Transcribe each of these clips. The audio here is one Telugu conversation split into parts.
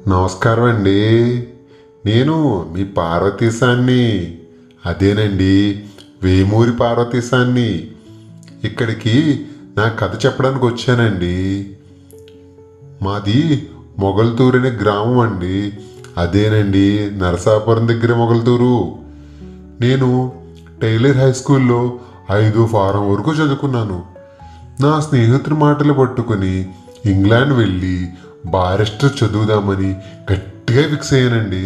నమస్కారం అండి. నేను మీ పార్వతీశాన్ని. అదేనండి, వేమూరి పార్వతీశాన్ని. ఇక్కడికి నా కథ చెప్పడానికి వచ్చానండి. మాది మొగల్తూరు అనే గ్రామం అండి. అదేనండి, నరసాపురం దగ్గర మొగల్తూరు. నేను టైలర్ హై స్కూల్లో 5వ ఫారం వరకు చదువుకున్నాను. నా స్నేహితుడి మాటలు పట్టుకుని ఇంగ్లాండ్ వెళ్ళి బారిస్టర్ చదువుదామని గట్టిగా ఫిక్స్ అయ్యానండి.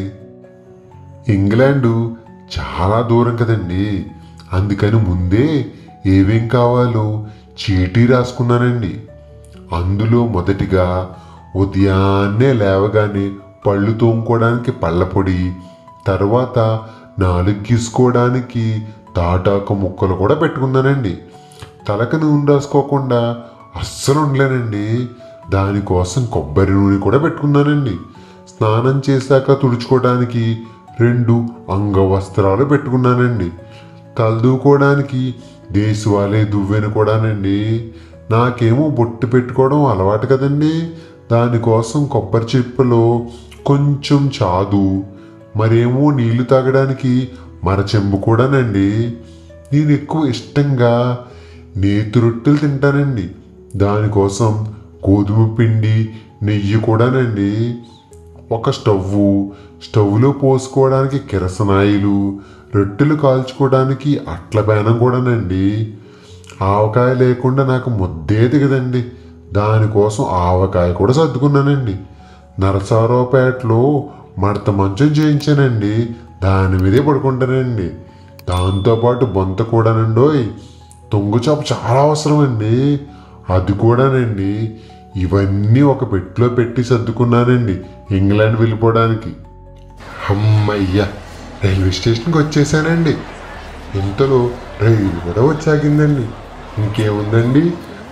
ఇంగ్లాండు చాలా దూరం కదండి, అందుకని ముందే ఏమేం కావాలో చీటీ రాసుకున్నానండి. అందులో మొదటిగా ఉదయాన్నే లేవగానే పళ్ళు తోముకోవడానికి పళ్ళపొడి, తర్వాత నాలుగు గీసుకోవడానికి తాటాకు ముక్కలు కూడా పెట్టుకున్నానండి. తలకు నూనె రాసుకోకుండా అస్సలు ఉండలేనండి. దానికోసం కొబ్బరి నూనె కూడా పెట్టుకున్నానండి. స్నానం చేశాక తుడుచుకోవడానికి 2 అంగవస్త్రాలు పెట్టుకున్నానండి. తలదూకోవడానికి దేశవాళీ దువ్వెన కూడానండి. నాకేమో బొట్టు పెట్టుకోవడం అలవాటు కదండి, దానికోసం కొబ్బరి చిప్పలో కొంచెం చాదు, మరేమో నీళ్లు తాగడానికి మరచెంబు కూడానండి. నేను ఎక్కువ ఇష్టంగా నేతి రొట్టెలు తింటానండి. దానికోసం గోధుమ పిండి, నెయ్యి కూడానండి. ఒక స్టవ్లో పోసుకోవడానికి కిరసనాయిలు, రొట్టెలు కాల్చుకోవడానికి అట్ల బేనం కూడానండి. ఆవకాయ లేకుండా నాకు ముద్దే దిగదండి. దానికోసం ఆవకాయ కూడా సర్దుకున్నానండి. నరసారావుపేటలో మడత మంచం చేయించానండి. దాని మీదే పడుకుంటానండి. దాంతోపాటు బొంత కూడానండోయ్. తొంగుచాప చాలా అవసరం అండి, అది కూడానండి. ఇవన్నీ ఒక పెట్టిలో పెట్టి సర్దుకున్నానండి ఇంగ్లాండ్ వెళ్ళిపోవడానికి. అమ్మయ్య, రైల్వే స్టేషన్కి వచ్చేసానండి. ఇంతలో రైలు కూడా వచ్చాగిందండి. ఇంకేముందండి,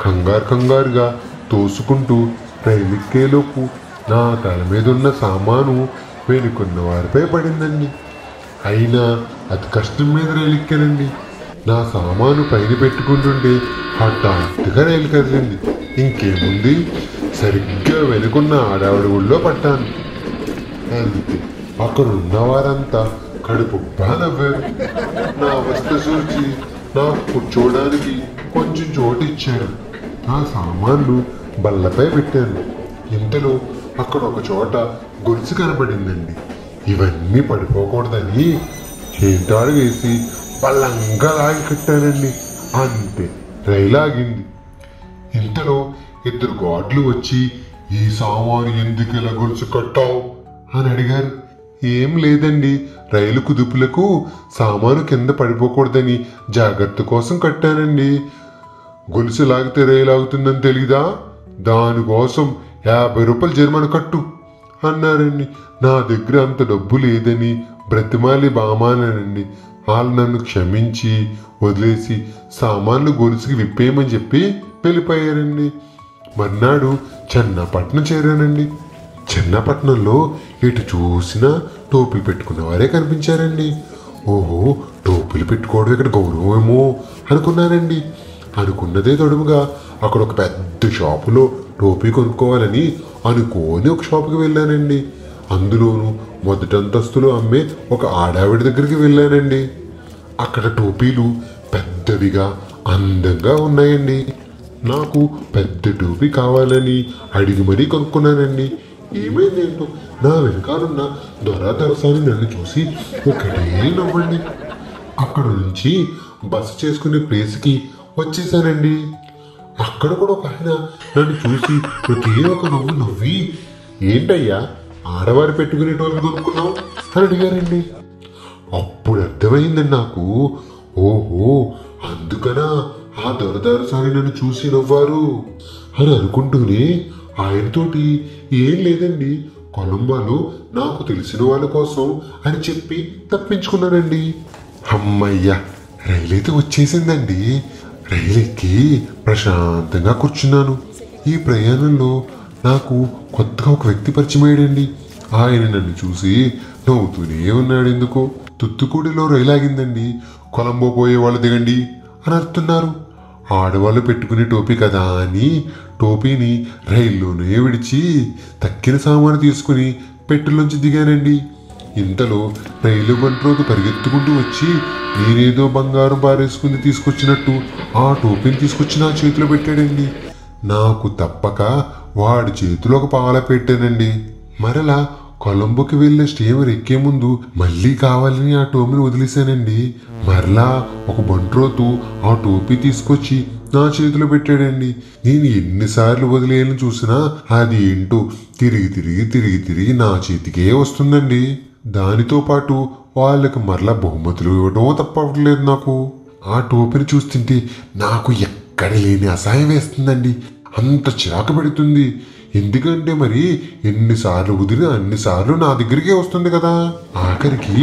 కంగారుగా తోసుకుంటూ రైలు ఎక్కేలోపు నా తల మీద ఉన్న సామాను వెనుకున్న వారిపై పడిందండి. అయినా అతి కష్టం మీద రైలు ఎక్కానండి. నా సామాను పైన పెట్టుకుంటుంటే హఠాత్తుగా రైలు కదిలింది. ఇంకేముంది, సరిగ్గా వెనుకున్న ఆడావిడ ఊళ్ళో పట్టాను. అంతే, అక్కడ ఉన్నవారంతా కడుపుబ్బా నవ్వారు. నా అవస్థ చూసి నాకు కూర్చోవడానికి కొంచెం చోటు ఇచ్చారు. నా సామాన్లు బల్లపై పెట్టాను. ఇంతలో అక్కడ ఒక చోట గొలుసు కనబడిందండి. ఇవన్నీ పడిపోకూడదని చేంటాడు వేసి బల్లంగా లాగి కట్టానండి. అంతే, రైలు ఆగింది. ఇంతలో 2 గార్డులు వచ్చి, ఈ సామాను ఎందుకు ఇలా గొలుసు కట్టావు అని అడిగారు. ఏం లేదండి, రైలు కుదుపులకు సామాను కింద పడిపోకూడదని జాగ్రత్త కోసం కట్టానండి. గొలుసు లాగితే రైలు ఆగుతుందని తెలీదా? దానికోసం 50 రూపాయలు జరిమానా కట్టు అన్నారండి. నా దగ్గర అంత డబ్బు లేదని బ్రతిమాలి బామానండి. వాళ్ళు నన్ను క్షమించి వదిలేసి సామాన్లు గొలుసుకి విప్పేయమని చెప్పి వెళ్ళిపోయారండి. మర్నాడు చెన్నపట్నం చేరానండి. చెన్నపట్నంలో ఎటు చూసినా టోపీలు పెట్టుకున్న వారే కనిపించారండి. ఓహో, టోపీలు పెట్టుకోవడం ఇక్కడ గౌరవమేమో అనుకున్నానండి. అనుకున్నదే తడుముగా అక్కడ ఒక పెద్ద షాపులో టోపీ కొనుక్కోవాలని అనుకోని ఒక షాపుకి వెళ్ళానండి. అందులోనూ మొదటంతస్తులో అమ్మే ఒక ఆడావిడ దగ్గరికి వెళ్ళానండి. అక్కడ టోపీలు పెద్దవిగా అందంగా ఉన్నాయండి. నాకు పెద్ద టోపీ కావాలని అడిగి మరీ కొనుక్కున్నానండి. ఏమైందేంటో నా వెనకాలన్న దొరసాని నన్ను చూసి ఒకటే నవ్వండి. అక్కడ నుంచి బస్సు చేసుకునే ప్లేస్కి వచ్చేసానండి. అక్కడ కూడా ఒక ఆయన నన్ను చూసి ఒకే ఒక నవ్వి, ఏంటయ్యా ఆడవారు పెట్టుకునే టోపీ కొనుక్కున్నావు అని అడిగారండి. అప్పుడు అర్థమైందండి నాకు. ఓహో, అందుకనా ఆ దొరసాని నన్ను చూసి నవ్వారు అని అనుకుంటూనే ఆయనతోటి, ఏం లేదండి, కొలంబోలో నాకు తెలిసిన వాళ్ళ కోసం అని చెప్పి తప్పించుకున్నానండి. అమ్మయ్య, రైలైతే వచ్చేసిందండి. రైలు ఎక్కి ప్రశాంతంగా కూర్చున్నాను. ఈ ప్రయాణంలో నాకు కొత్తగా ఒక వ్యక్తి పరిచయం అయ్యాడండి. ఆయన నన్ను చూసి నవ్వుతూనే ఉన్నాడు. ఎందుకో తుత్తుకూడిలో రైలు ఆగిందండి. కొలంబో పోయే వాళ్ళు దిగండి అని అరుతున్నారు. ఆడవాళ్ళు పెట్టుకునే టోపీ కదా అని టోపీని రైల్లోనే విడిచి తక్కిన సామాను తీసుకుని పెట్టెలోంచి దిగానండి. ఇంతలో రైలు బంట్రోతు పరిగెత్తుకుంటూ వచ్చి నేనేదో బంగారం పారేసుకుని తీసుకొచ్చినట్టు ఆ టోపీని తీసుకొచ్చి నా చేతిలో పెట్టాడండి. నాకు తప్పక వాడి చేతిలో ఒక పాల పెట్టానండి. మరలా కొలంబోకి వెళ్ళే స్టీమర్ ఎక్కే ముందు మళ్ళీ కావాలని ఆ టోపీని వదిలేశానండి. మరలా ఒక బంట్రోతు ఆ టోపీ తీసుకొచ్చి నా చేతిలో పెట్టాడండి. నేను ఎన్నిసార్లు వదిలేయాలని చూసినా అది ఏంటో తిరిగి తిరిగి తిరిగి తిరిగి నా చేతికే వస్తుందండి. దానితో పాటు వాళ్ళకి మరలా బహుమతులు ఇవ్వడం తప్పట్లేదు నాకు. ఆ టోపీని చూస్తుంటే నాకు ఎక్కడ లేని అసహాయం వేస్తుందండి. అంత చిరాకు పెడుతుంది. ఎందుకంటే మరి ఎన్నిసార్లు వదిలినా అన్నిసార్లు నా దగ్గరికే వస్తుంది కదా. ఆఖరికి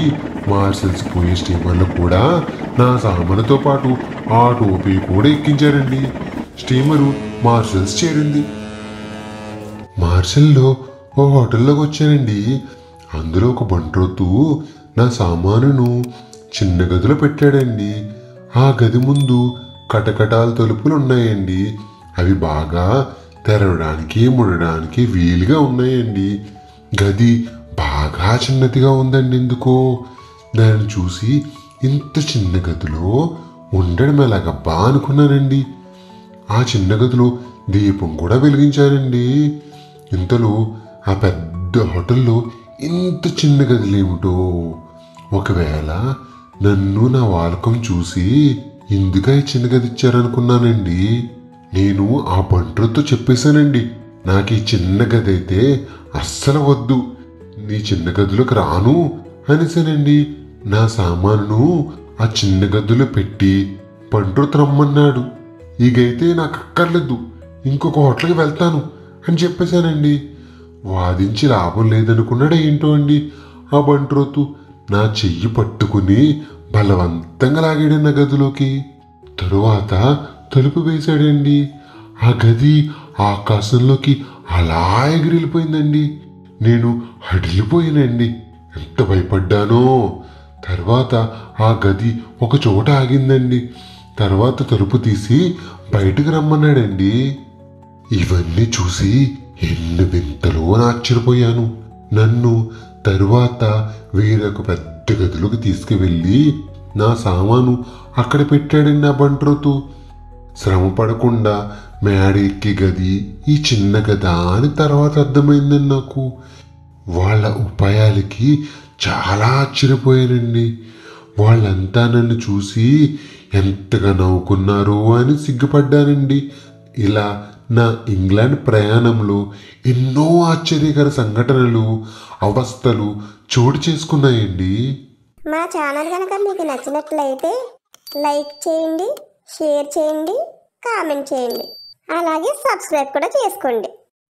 మార్షల్స్ పోయే స్టీమర్లు కూడా నా సామానుతో పాటు ఆ టోపీ కూడా ఎక్కించారండి. స్టీమరు మార్షల్స్ చేరింది. మార్షల్లో ఓ హోటల్లోకి వచ్చానండి. అందులో ఒక బంట్రోతు నా సామానును చిన్న గదిలో పెట్టాడండి. ఆ గది ముందు కటకటాల తలుపులు ఉన్నాయండి. అవి బాగా తెరవడానికి ముడడానికి వీలుగా ఉన్నాయండి. గది బాగా చిన్నదిగా ఉందండి. ఎందుకో దాన్ని చూసి ఇంత చిన్న గదిలో ఉండడం ఎలాగబ్బా అనుకున్నానండి. ఆ చిన్న గదిలో దీపం కూడా వెలిగించారండి. ఇంతలో ఆ పెద్ద హోటల్లో ఇంత చిన్న గదిలేమిటో. ఒకవేళ నన్ను నా వాలకం చూసి ఎందుక ఈ చిన్న గది ఇచ్చారనుకున్నానండి. నేను ఆ బంట్రోతో చెప్పేశానండి, నాకు ఈ చిన్న గది అయితే అస్సలు వద్దు, నీ చిన్న గదిలోకి రాను అనేసానండి. నా సామానును ఆ చిన్న గదిలో పెట్టి బంట్రోతు రమ్మన్నాడు. ఈగైతే నాకు అక్కర్లేదు, ఇంకొక హోటల్కి వెళ్తాను అని చెప్పేశానండి. వాదించి లాభం లేదనుకున్నాడు ఏంటో అండి. ఆ బంట్రోతు నా చెయ్యి పట్టుకుని బలవంతంగా లాగాడు నా గదిలోకి. తరువాత తలుపు వేశాడండి. ఆ గది ఆకాశంలోకి అలా ఎగిరిపోయిందండి. నేను హడిలిపోయానండి. ఎంత భయపడ్డానో. తర్వాత ఆ గది ఒక చోట ఆగిందండి. తర్వాత తలుపు తీసి బయటకు రమ్మన్నాడండి. ఇవన్నీ చూసి ఎన్ని వింతలో ఆశ్చర్యపోయాను. నన్ను తరువాత వేరొక పెద్ద గదిలోకి తీసుకువెళ్ళి నా సామాను అక్కడ పెట్టాడండి ఆ బంట్రోతు. శ్రమ పడకుండా మేడ ఎక్కి గది ఈ చిన్న గదా అని తర్వాత అర్థమైందండి నాకు. వాళ్ళ ఉపాయాలకి చాలా ఆశ్చర్యపోయానండి. వాళ్ళంతా నన్ను చూసి ఎంతగా నవ్వుకున్నారో అని సిగ్గుపడ్డానండి. ఇలా నా ఇంగ్లాండ్ ప్రయాణంలో ఎన్నో ఆశ్చర్యకర సంఘటనలు అవస్థలు చోటు చేసుకున్నాయండి. మా ఛానల్ కనుక మీకు నచ్చినట్లయితే లైక్ చేయండి, షేర్ చేయండి, కామెంట్ చేయండి, అలాగే సబ్స్క్రైబ్ కూడా చేసుకోండి.